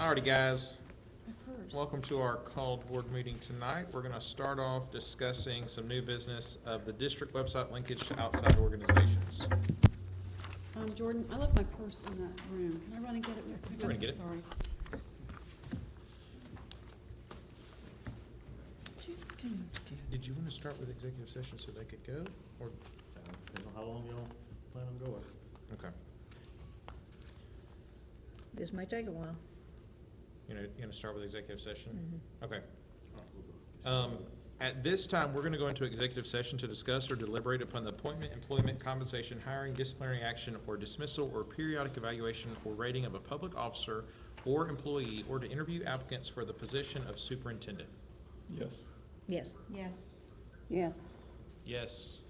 Alrighty, guys. Welcome to our called board meeting tonight. We're going to start off discussing some new business of the district website linkage to outside organizations. Jordan, I left my purse in that room. Can I run and get it real quick? Run I'm and get so it. sorry. Did you want to start with executive session so they could go? Or, Depends on how long y'all plan on going. okay. This may take a while. You going to start with executive session? Mhm. Okay. At this time, we're going to go into executive session to discuss or deliberate upon the appointment, employment, compensation, hiring, disciplinary action, or dismissal, or periodic evaluation or rating of a public officer or employee, or to interview applicants for the position of superintendent. Yes. Yes. Yes. Yes. Yes.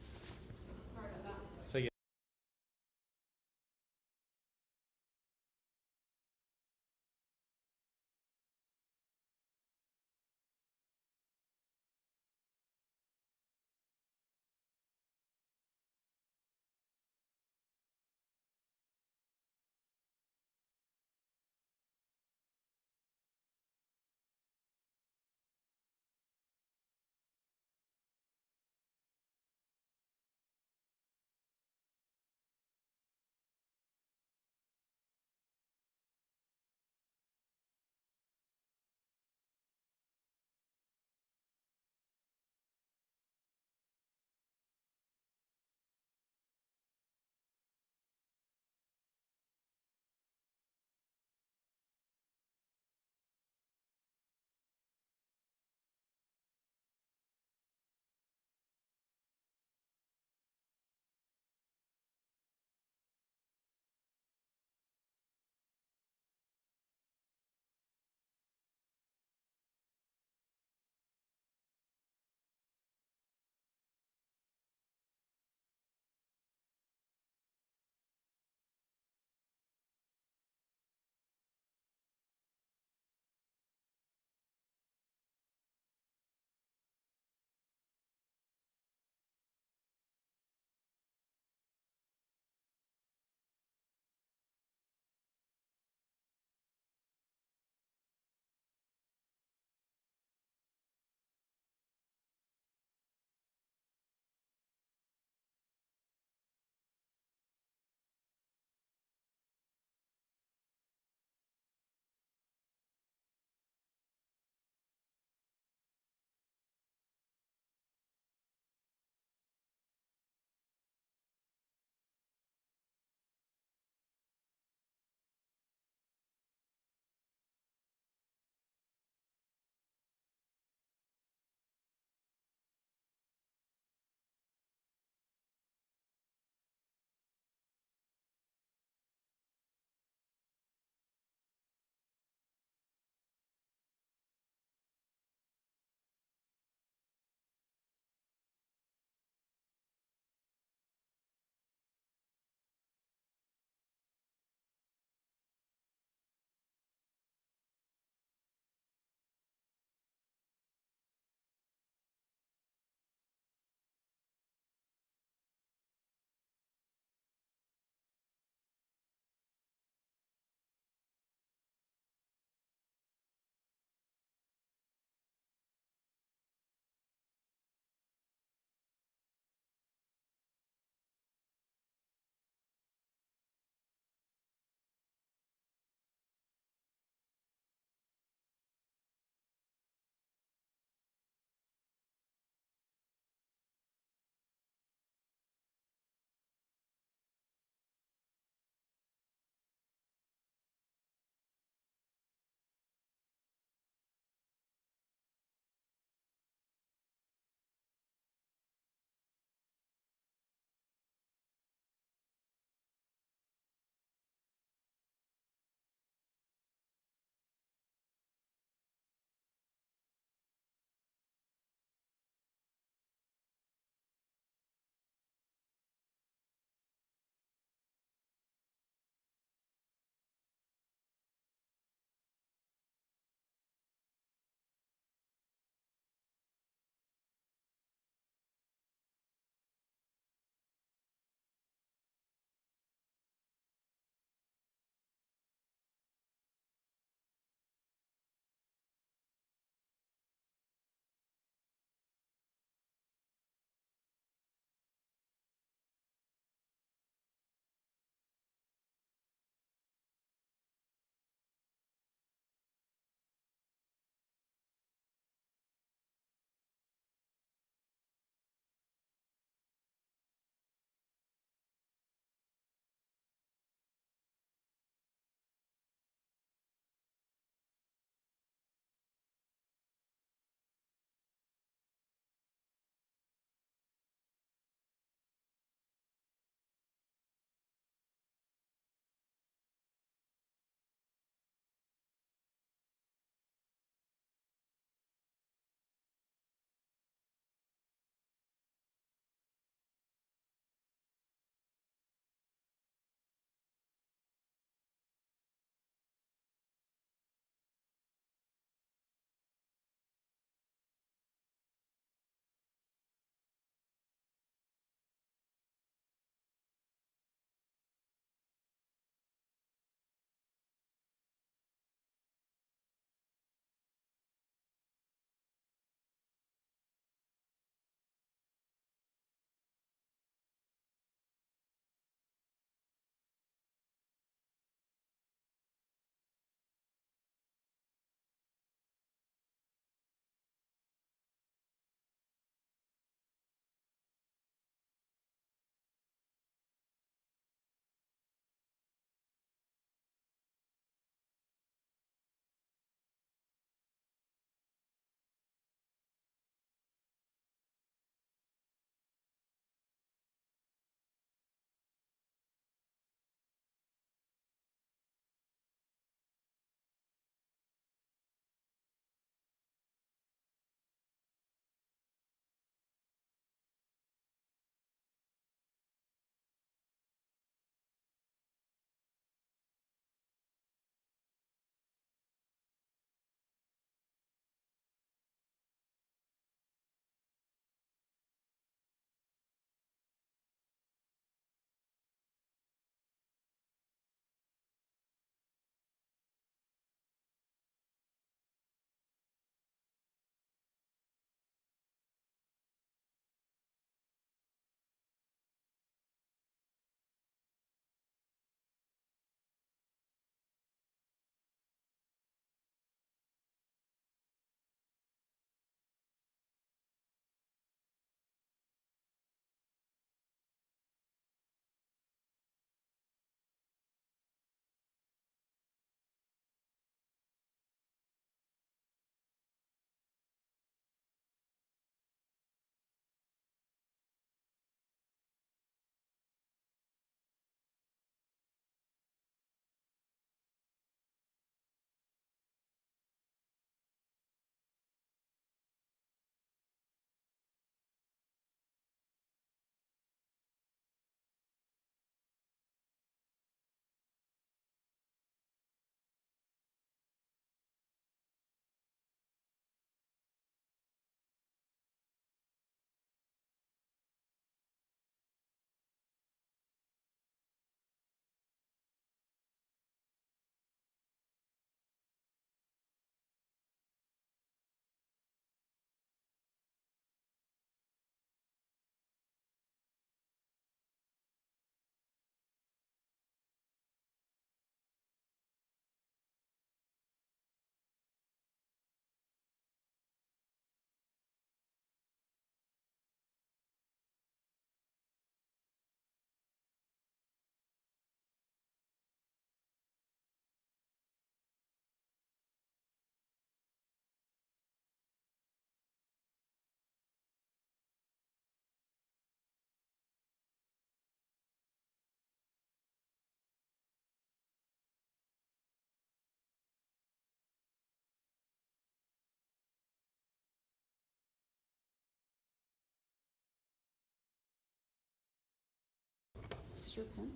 That's your pen.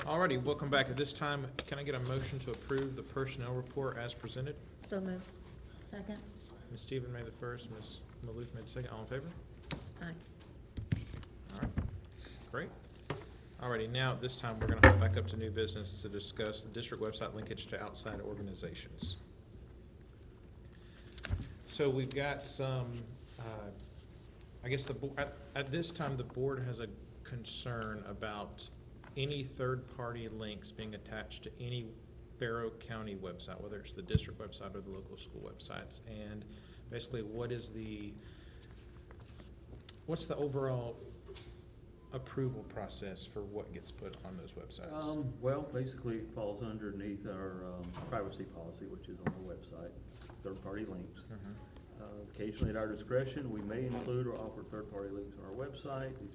Alrighty, welcome back. At this time, can I get a motion to approve the personnel report as presented? So moved. Second. Ms. Stephen made the first, Ms. Maloof made the second. All in favor? Aye. All right, great. Alrighty, now at this time, we're gonna hop back up to new business to discuss the district website linkage to outside organizations. So we've got some, I guess at this time, the board has a concern about any third-party links being attached to any Barrow County website, whether it's the district website or the local school websites. And basically, what's the overall approval process for what gets put on those websites? Well, basically, it falls underneath our privacy policy, which is on our website, third-party links. Mhm. Occasionally, at our discretion, we may include or offer third-party links on our website. These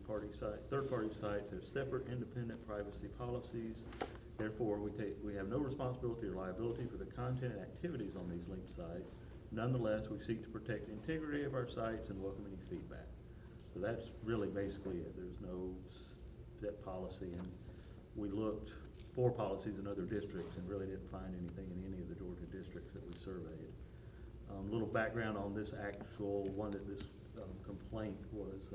third-party sites have separate independent privacy policies. Therefore, we have no responsibility or liability for the content and activities on these linked sites. Nonetheless, we seek to protect the integrity of our sites and welcome any feedback. So that's really basically it. There's no set policy, and we looked for policies in other districts and really didn't find anything in any of the Georgia districts that we surveyed. Little background on this actual one that this complaint was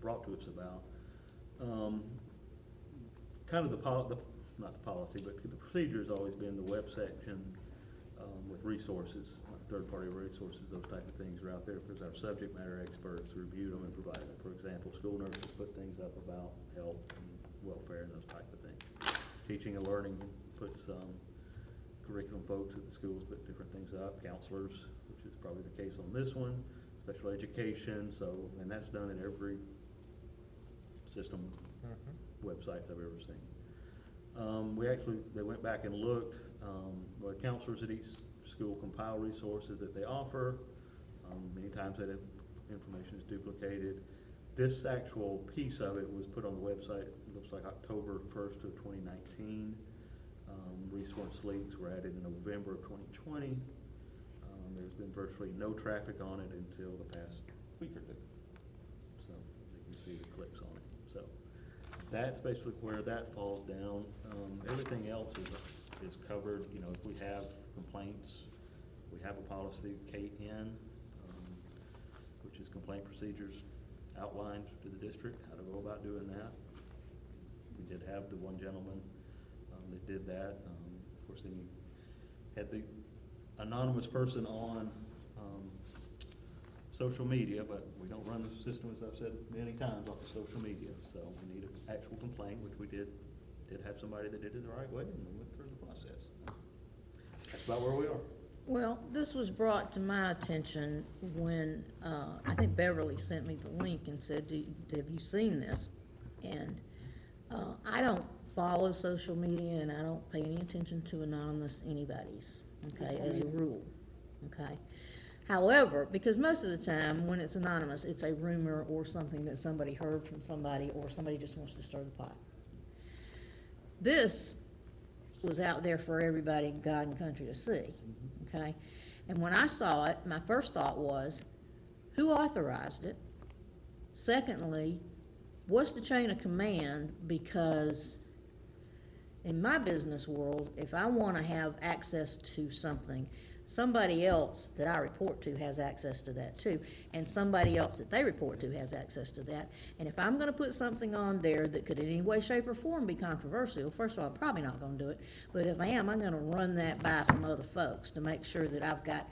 brought to us about. Kind of not the policy, but the procedure has always been the web section with resources, like third-party resources, those type of things are out there because our subject matter experts reviewed them and provided them. For example, school nurses put things up about health and welfare and those type of things. Teaching and learning puts curriculum folks at the schools put different things up, counselors, which is probably the case on this one, special education, and that's done in every system websites I've ever seen. They went back and looked, the counselors at each school compile resources that they offer. Many times that information is duplicated. This actual piece of it was put on the website, it looks like October 1st of 2019. Resource links were added in November of 2020. There's been virtually no traffic on it until the past week or two. So you can see the clicks on it. So that's basically where that falls down. Everything else is covered. You know, if we have complaints, we have a policy, KN, which is complaint procedures outlined to the district, how to go about doing that. We did have the one gentleman that did that. Of course, then you had the anonymous person on social media, but we don't run the system, as I've said many times, off of social media. So we need an actual complaint, which we did have somebody that did it the right way, and we went through the process. That's about where we are. Well, this was brought to my attention when, I think Beverly sent me the link and said, have you seen this? And I don't follow social media and I don't pay any attention to anonymous anybody's, okay, as a rule, okay? However, because most of the time when it's anonymous, it's a rumor or something that somebody heard from somebody or somebody just wants to stir the pot. This was out there for everybody in God and country to see, okay? And when I saw it, my first thought was, who authorized it? Secondly, what's the chain of command? Because in my business world, if I want to have access to something, somebody else that I report to has access to that too, and somebody else that they report to has access to that. And if I'm going to put something on there that could in any way, shape, or form be controversial, first of all, I'm probably not going to do it, but if I am, I'm going to run that by some other folks to make sure that I've got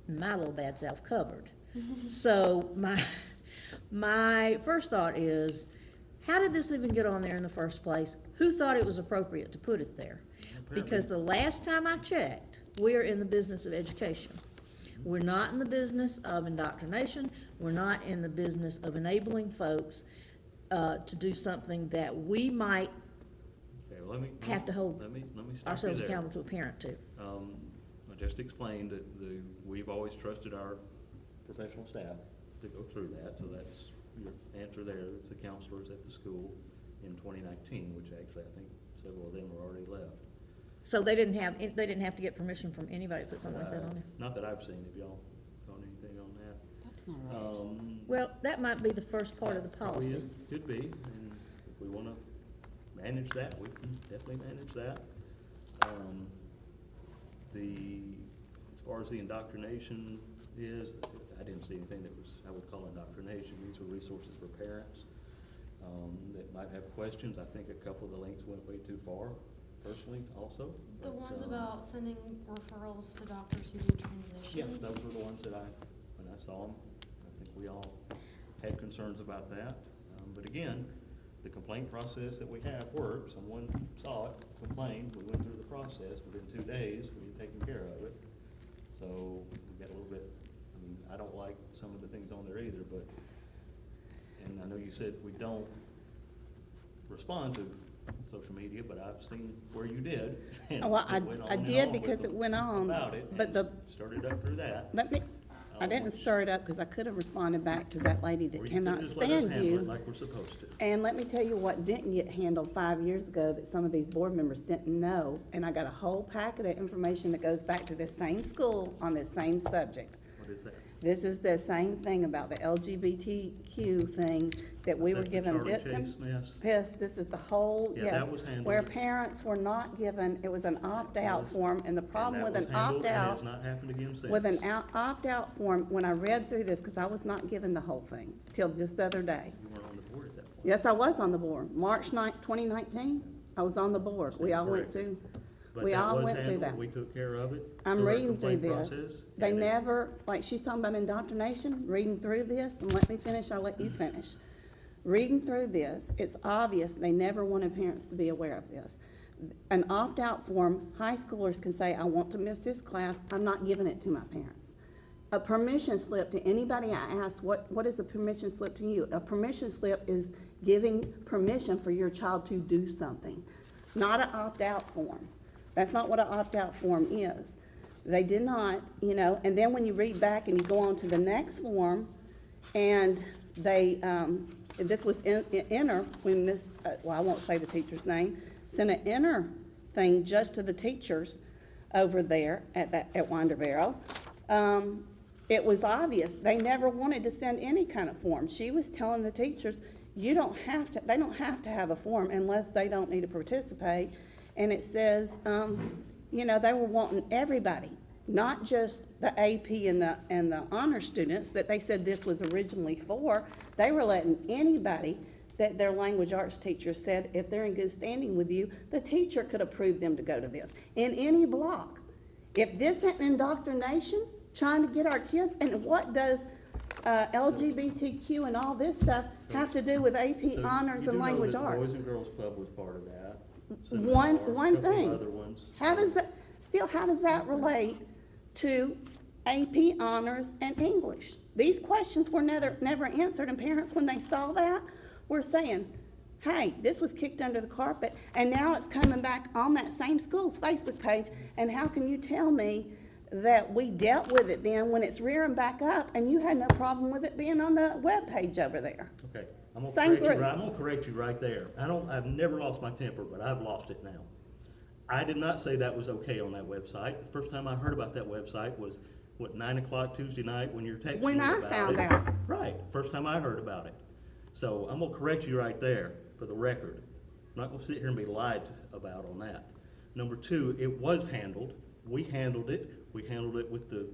my little bad self covered. So my first thought is, how did this even get on there in the first place? Who thought it was appropriate to put it there? Because the last time I checked, we're in the business of education. We're not in the business of indoctrination. We're not in the business of enabling folks to do something that we might Okay, well, have to hold let me stop you ourselves there. accountable to a parent to. I just explained that we've always trusted our professional staff to go through that, so that's your answer there. It's the counselors at the school in 2019, which actually I think several of them were already left. So they didn't have to get permission from anybody to put something like that on there? Not that I've seen. Have y'all done anything on that? That's All right. Well, that might be the first part of the Probably policy. it could be, and if we wanna manage that, we can definitely manage that. As far as the indoctrination is, I didn't see anything that was, I would call indoctrination. These were resources for parents, that might have questions. I think a couple of the links went way too far, personally, also. The But, ones about sending referrals to doctors who do transitions? Yeah, those were the ones that when I saw them, I think we all had concerns about that. But again, the complaint process that we have works. Someone saw it, complained, we went through the process. Within 2 days, we had taken care of it. So we got a little bit, I mean, I don't like some of the things on there either, but, and I know you said we don't respond to social media, but I've seen where you did. and Well, it went on I and did on because with it went on, About it, but and the, started up through that. I didn't stir it up because I could have responded back to that lady Or that you could cannot just let us stand handle it you. like we're supposed to. And let me tell you what didn't get handled 5 years ago that some of these board members didn't know. And I got a whole packet of information that goes back to this same school on this same subject. What is that? This is the same thing about the LGBTQ thing that we were That's the given Charlie bits and Chase mess? pissed. This is the whole, Yeah, yes. that was handled. Where parents were not given, it was an opt-out was- form, and the problem with And an that was handled, and opt-out. it's not happened again since. With an opt-out form, when I read through this, because I was not given the whole thing till just the other day. You weren't on the board at that point. Yes, I was on the board. March 9th, 2019, I was on the board. We all went Correct. through, But we that all was went through handled. that. We took care of it. I'm through our reading through complaint this. process, They and it- never, like she's talking about indoctrination, reading through this, and let me finish, I'll let you finish. Reading through this, it's obvious they never wanted parents to be aware of this. An opt-out form, high schoolers can say, I want to miss this class, I'm not giving it to my parents. A permission slip to anybody I ask, what is a permission slip to you? A permission slip is giving permission for your child to do something, not an opt-out form. That's not what an opt-out form is. They did not, and then when you read back and you go on to the next form, and they, this was enter, when this, well, I won't say the teacher's name, sent an enter thing just to the teachers over there at Wandervero. It was obvious, they never wanted to send any kind of form. She was telling the teachers, they don't have to have a form unless they don't need to participate. And it says, they were wanting everybody, not just the AP and the honor students that they said this was originally for. They were letting anybody that their language arts teacher said, if they're in good standing with you, the teacher could approve them to go to this in any block. If this isn't indoctrination, trying to get our kids, and what does LGBTQ and all this stuff have to do with AP So honors you and do know language that the Boys arts? and Girls Club was part of that. One Couple of thing. other ones. How does that relate to AP honors and English? These questions were never answered, and parents, when they saw that, were saying, hey, this was kicked under the carpet, and now it's coming back on that same school's Facebook page, and how can you tell me that we dealt with it then when it's rearing back up, and you had no problem with it being on the webpage over there? Okay, I'm Same gonna correct you right there. I've never lost my temper, but I've lost it now. I did not say that was okay on that website. The first time I heard about that website was, 9 o'clock Tuesday night when you were texting me When I about it. found out. Right, first time I heard about it. So I'm gonna correct you right there for the record. I'm not gonna sit here and be lied about on that. Number two, it was handled. We handled it. We handled it with the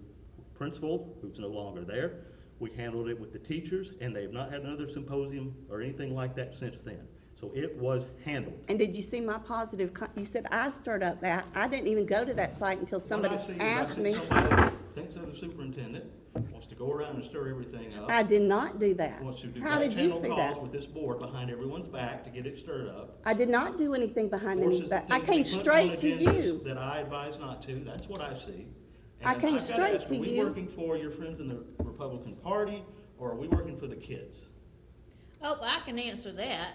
principal, who's no longer there. We handled it with the teachers, and they have not had another symposium or anything like that since then. So it was handled. And did you see my positive, you said I stirred up that. I didn't even go to that site until somebody What I see is asked me. somebody thinks they're the superintendent, wants to go around and stir everything up. I did not do that. Wants to do How did you back-channel see calls that? with this board behind everyone's back to get it stirred up. I did not do anything behind Forces anybody's back. I things came we put on straight to agendas you. That I advise not to, that's what I see. I And came I've gotta straight ask, to Are we you. working for your friends in the Republican Party, or are we working for the kids? Oh, I can answer that.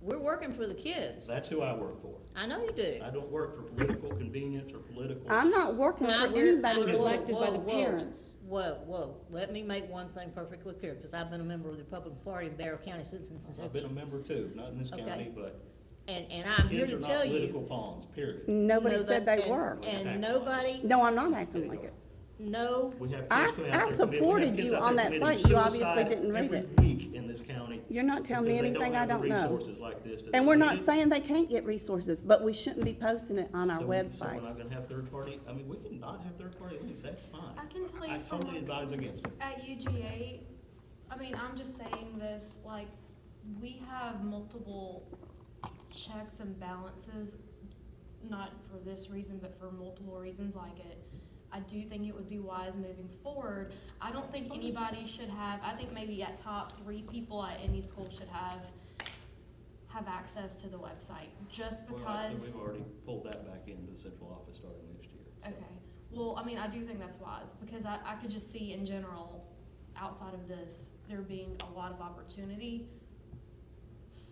We're working for the kids. That's who I work for. I know you do. I don't work for political convenience or political. I'm not working Now, for we're- anybody. I'm who- elected by the whoa. parents. Whoa, let me make one thing perfectly clear, because I've been a member of the Republican Party in Barrow County since I've been a inception. member too, not in this Okay. county, but And I'm here kids to are tell not you. political pawns, period. Nobody No, said that- they were. And nobody, No, I'm not acting like it. No, We have I- kids coming out I there. We have supported kids you out on there that committing site. You obviously suicide didn't read every it. week in this county. You're not telling me because they anything I have the don't know. resources like this that And they we're not need. saying they can't get resources, but we shouldn't be posting it on our So we're not websites. gonna have third party, I mean, we can not have third party links, that's fine. I can tell you I from totally advise working against it. at UGA, I mean, I'm just saying this, like, we have multiple checks and balances, not for this reason, but for multiple reasons like it. I do think it would be wise moving forward. I don't think anybody should have, I think maybe at top 3 people at any school should have access to the website, just Well, I think because. we've already pulled that back into the central office starting next year. Okay, well, I mean, I do think that's wise, because I could just see in general, outside of this, there being a lot of opportunity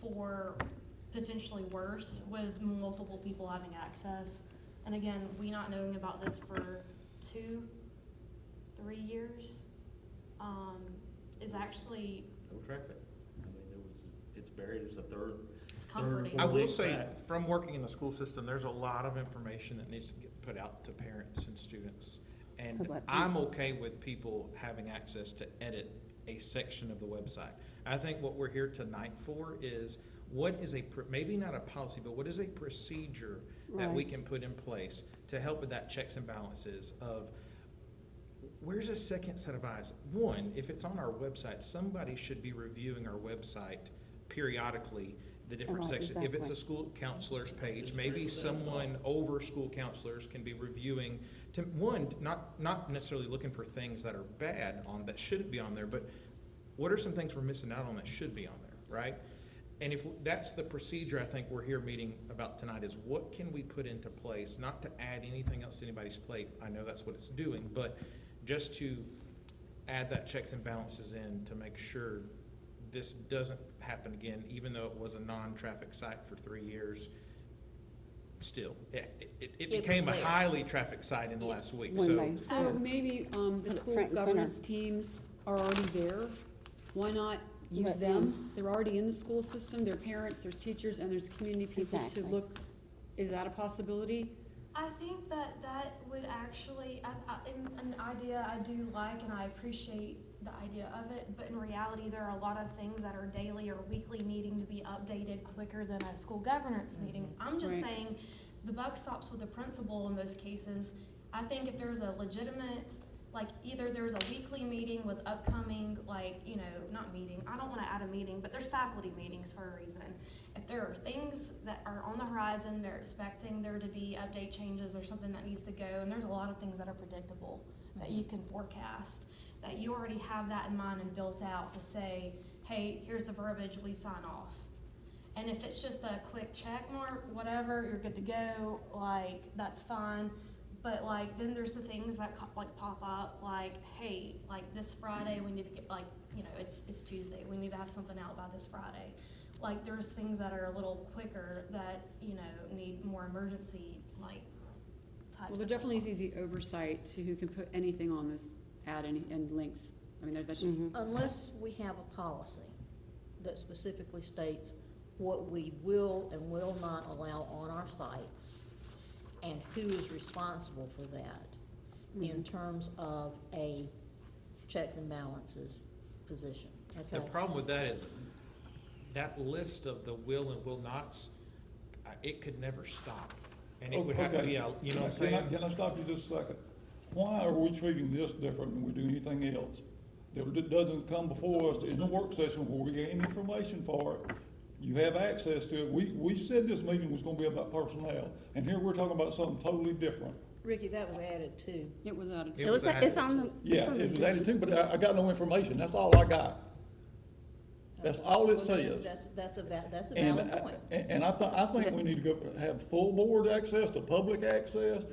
for potentially worse with multiple people having access. And again, we not knowing about this for 2-3 years, is actually, No traffic. I mean, it's buried as a third. it's Third, comforting. I will link say, back. from working in the school system, there's a lot of information that needs to get put out to parents and students. And To let I'm okay with people having access to edit a section of the website. I think what we're here tonight for is, what is maybe not a policy, but what is a procedure that we Right. can put in place to help with that checks and balances of, where's a second set of eyes? One, if it's on our website, somebody should be reviewing our website periodically, the different Right, sections. If it's exactly. a school counselor's page, maybe someone over school counselors can be reviewing, to, one, not necessarily looking for things that are bad on, that shouldn't be on there, but what are some things we're missing out on that should be on there, right? And if that's the procedure I think we're here meeting about tonight, is what can we put into place, not to add anything else to anybody's plate, I know that's what it's doing, but just to add that checks and balances in to make sure this doesn't happen again, even though it was a non-traffic site for 3 years. Still, it became a was there. highly traffic site in the Yes. last week, When so. they- So maybe, the Put it school front and center. governance teams are already there. Why not use Let them? They're already in the school system, they're parents, there's teachers, and there's community people to Exactly. look. Is that a possibility? I think that would actually, an idea I do like, and I appreciate the idea of it, but in reality, there are a lot of things that are daily or weekly needing to be updated quicker than a school governance meeting. I'm just Right. saying, the buck stops with the principal in most cases. I think if there's a legitimate, like, either there's a weekly meeting with upcoming, like, not meeting, I don't wanna add a meeting, but there's faculty meetings for a reason. If there are things that are on the horizon, they're expecting there to be update changes or something that needs to go, and there's a lot of things that are predictable, that you can forecast, that you already have that in mind and built out to say, hey, here's the verbiage, we sign off. And if it's just a quick check mark, whatever, you're good to go, like, that's fine. But like, then there's the things that pop up, like, hey, like this Friday, we need to get, like, it's Tuesday, we need to have something out by this Friday. Like, there's things that are a little quicker that, need more emergency, like, types Well, of there definitely is response. easy oversight to who can put anything on this, add any, and links. I mean, that's just, unless we have a policy that specifically states what we will and will not allow on our sites, and who is responsible for that in terms of a checks and balances position, okay? The problem with that is, that list of the will and will nots, it could never stop. And it would have to be, you know what I'm saying? Can I stop you just a second? Why are we treating this different than we do anything else? That doesn't come before us in the work session where we gain information for it. You have access to it. We said this meeting was gonna be about personnel, and here we're talking about something totally different. Ricky, that was added too. it was added It to. was It's on the. Yeah, it was added too, but I got no information. That's all I got. That's all it Well, then says. That's a And, valid point. I think we need to go, have full board access to public access.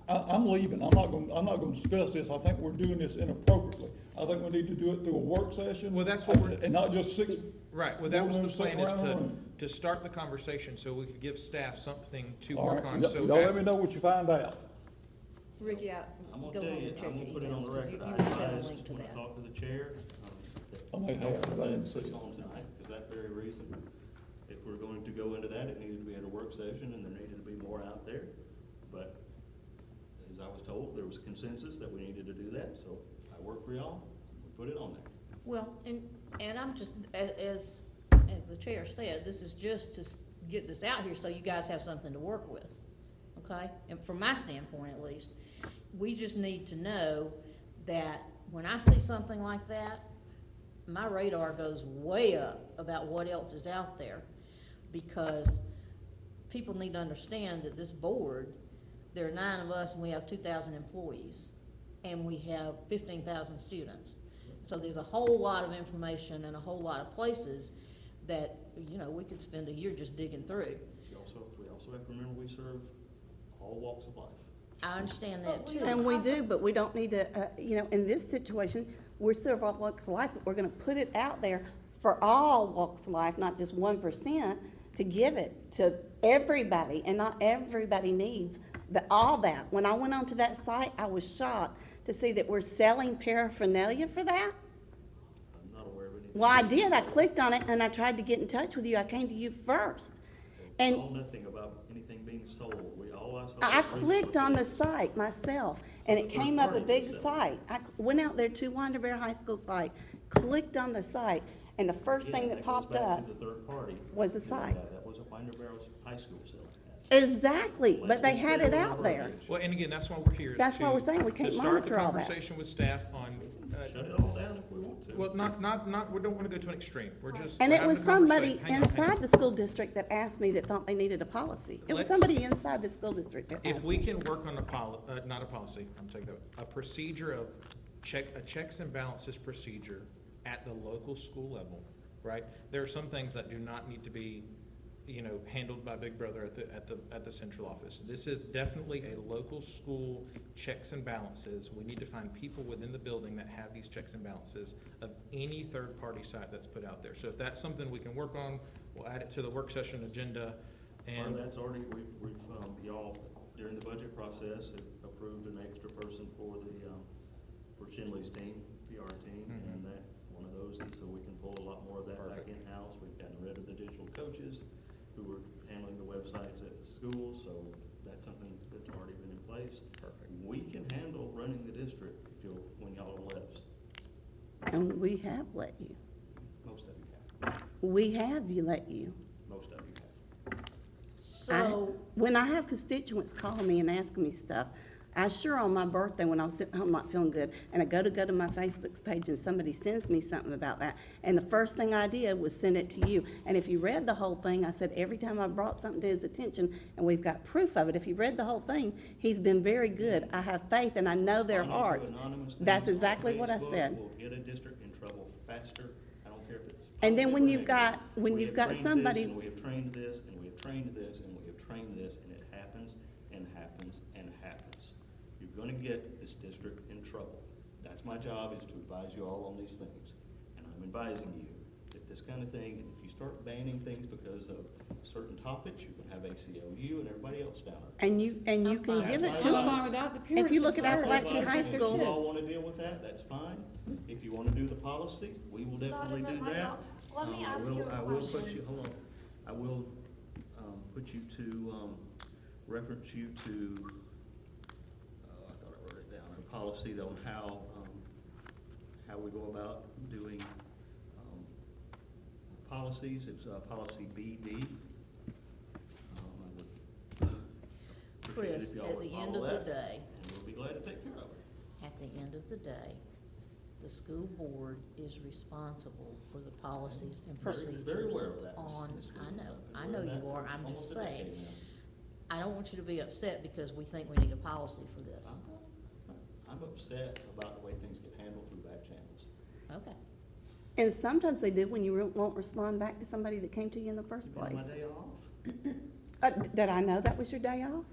I'm leaving, I'm not gonna discuss this, I think we're doing this inappropriately. I think we need to do it through a work session. Well, that's what we're- And not just six. Right, well, that board was the members plan, sitting is around the to, room. to start the conversation so we could give staff something to All work right, on, y'all so. let me know what you find out. Ricky, I'm go gonna tell on you, and check I'm your gonna put it on emails, the 'cause record, you I just have a advised, link to when I that. talked to the chair, I may have, but I didn't see this it. on tonight, because that very reason. If we're going to go into that, it needed to be at a work session, and there needed to be more out there. But as I was told, there was consensus that we needed to do that, so I worked for y'all, we put it on there. Well, and I'm just, as the chair said, this is just to get this out here so you guys have something to work with, okay? And from my standpoint at least, we just need to know that when I see something like that, my radar goes way up about what else is out there, because people need to understand that this board, there are 9 of us and we have 2,000 employees, and we have 15,000 students. So there's a whole lot of information and a whole lot of places that, you know, we could spend a year just digging through. We also have to remember we serve all walks of life. I understand that But we too. And we do, but we don't need to, you know, in this situation, we're several walks of life, but we're gonna put it out there for all walks of life, not just 1%, to give it to everybody, and not everybody needs all that. When I went onto that site, I was shocked to see that we're selling paraphernalia for that. I'm not aware of anything. Well, I did, I clicked on it and I tried to get in touch with you, I came to you first. I And saw nothing about anything being sold. All I saw. I was clicked on the resources. site myself, and it So the came up a third big party was site. I went out there to Wonder Bear High School site, clicked on the site, and the first thing Yeah, that goes popped back to up, the third party. was the You know site. That wasn't Winder Barrow's high school sales tax. exactly, but they had it out there. Well, and again, that's why we're here. is That's why to- we're saying we can't to start the monitor all that. conversation with staff on, Shut it all down if we want to. well, we don't wanna go to an extreme. We're just. And we're it having was a somebody conversation. Hang on, hang on. inside the school district that asked me that thought they needed a policy. It was Let's- somebody inside the school district that If asked we me. can work on not a policy, I'm taking that, a procedure of a checks and balances procedure at the local school level, right? There are some things that do not need to be, you know, handled by Big Brother at the central office. This is definitely a local school checks and balances. We need to find people within the building that have these checks and balances of any third-party site that's put out there. So if that's something we can work on, we'll add it to the work session agenda. Part And of that's already, y'all, during the budget process, have approved an extra person for for Shinley's team, PR team, Mhm. and that, one of those is so we can pull a lot more of that back Perfect. in-house. We've gotten rid of the digital coaches who were handling the websites at the school, so that's something that's already been in place. Perfect. We can handle running the district if when y'all let us. And we have let you. Most of you have, We have let you. most of you have. So, When I have constituents calling me and asking me stuff, I sure on my birthday, when I was sitting home not feeling good, and I go to my Facebook page and somebody sends me something about that, and the first thing I did was send it to you. And if you read the whole thing, I said every time I brought something to his attention, and we've got proof of it, if you read the whole thing, he's been very good. I have faith and I know their Responding to hearts. anonymous That's things on exactly what I Facebook said. will get a district in trouble faster. I don't care if it's. And then positive when or you've got- negative. when We you've have got trained this, somebody- and we have trained this, and we have trained this, and we have trained this, and it happens, and happens, and happens. You're gonna get this district in trouble. That's my job, is to advise you all on these things. And I'm advising you that this kind of thing, and if you start banning things because of certain topics, you can have ACLU and everybody else down there. And you can That's give my it to job. I'm them. fine without the If parents. you look at and Appalachian parents. High If you all School, wanna deal with that, that's fine. If you wanna do the policy, we will definitely Donovan, do my that. God, let me I ask will- you a I will put question. you, hold on, I will, put you to, reference you to, I thought I wrote it down, a policy on how we go about doing, policies. It's, policy BD. I would appreciate it Chris, if y'all at would the end follow of the that, day, and we'll be glad to take care of it. at the end of the day, the school board is responsible for the policies and Very- procedures very aware of that, on, Ms. I Williams. know, I've been I know aware of you that are, for I'm just almost a saying. decade now. I don't want you to be upset because we think we need a policy for this. I'm upset about the way things get handled through back channels. Okay. and sometimes they do when you won't respond back to somebody that came to you in the first You know, place. my day off. Did I know that was your day off?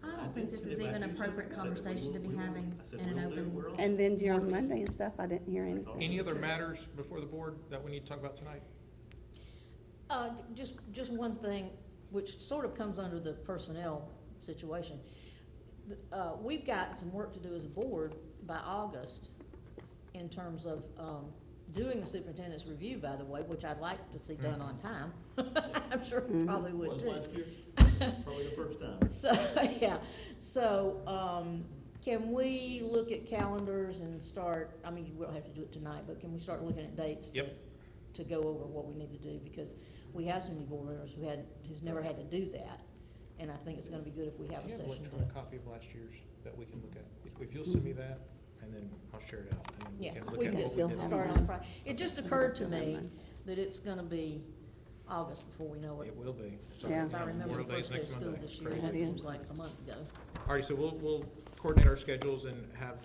I don't think this is even an appropriate conversation to be having in an open. And then during Monday and stuff, I didn't hear anything. any other matters before the board that we need to talk about tonight? Just one thing, which sort of comes under the personnel situation. We've got some work to do as a board by August in terms of, doing the superintendent's review, by the way, which I'd like to see done on time. I'm sure we probably would Was too. last year, probably the first time. So, yeah, so, Can we look at calendars and start, I mean, we don't have to do it tonight, but can we start looking at dates to, Yep. to go over what we need to do? Because we have some new board members who's never had to do that, and I think it's gonna be good if we have a Do you have an session electronic to. copy of last year's that we can look at? If you'll send me that, and then I'll share it out, and then Yeah, we can we look at can what still we did. have start mine. on Friday. It just occurred to Still have me mine. that it's gonna be August before we know it. It will be. Yeah. Since I remember Memorial the Day's first day of next school Monday. this year, Crazy. that That seems is. like a month ago. Alrighty, so we'll coordinate our schedules and have,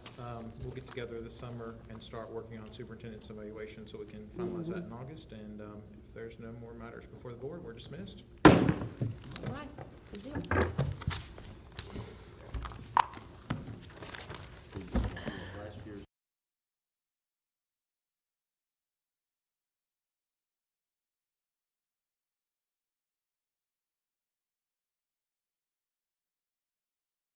we'll get together this summer and start working on superintendent's evaluation so we can finalize that in August. And if there's no more matters before the board, we're dismissed. All right, good deal.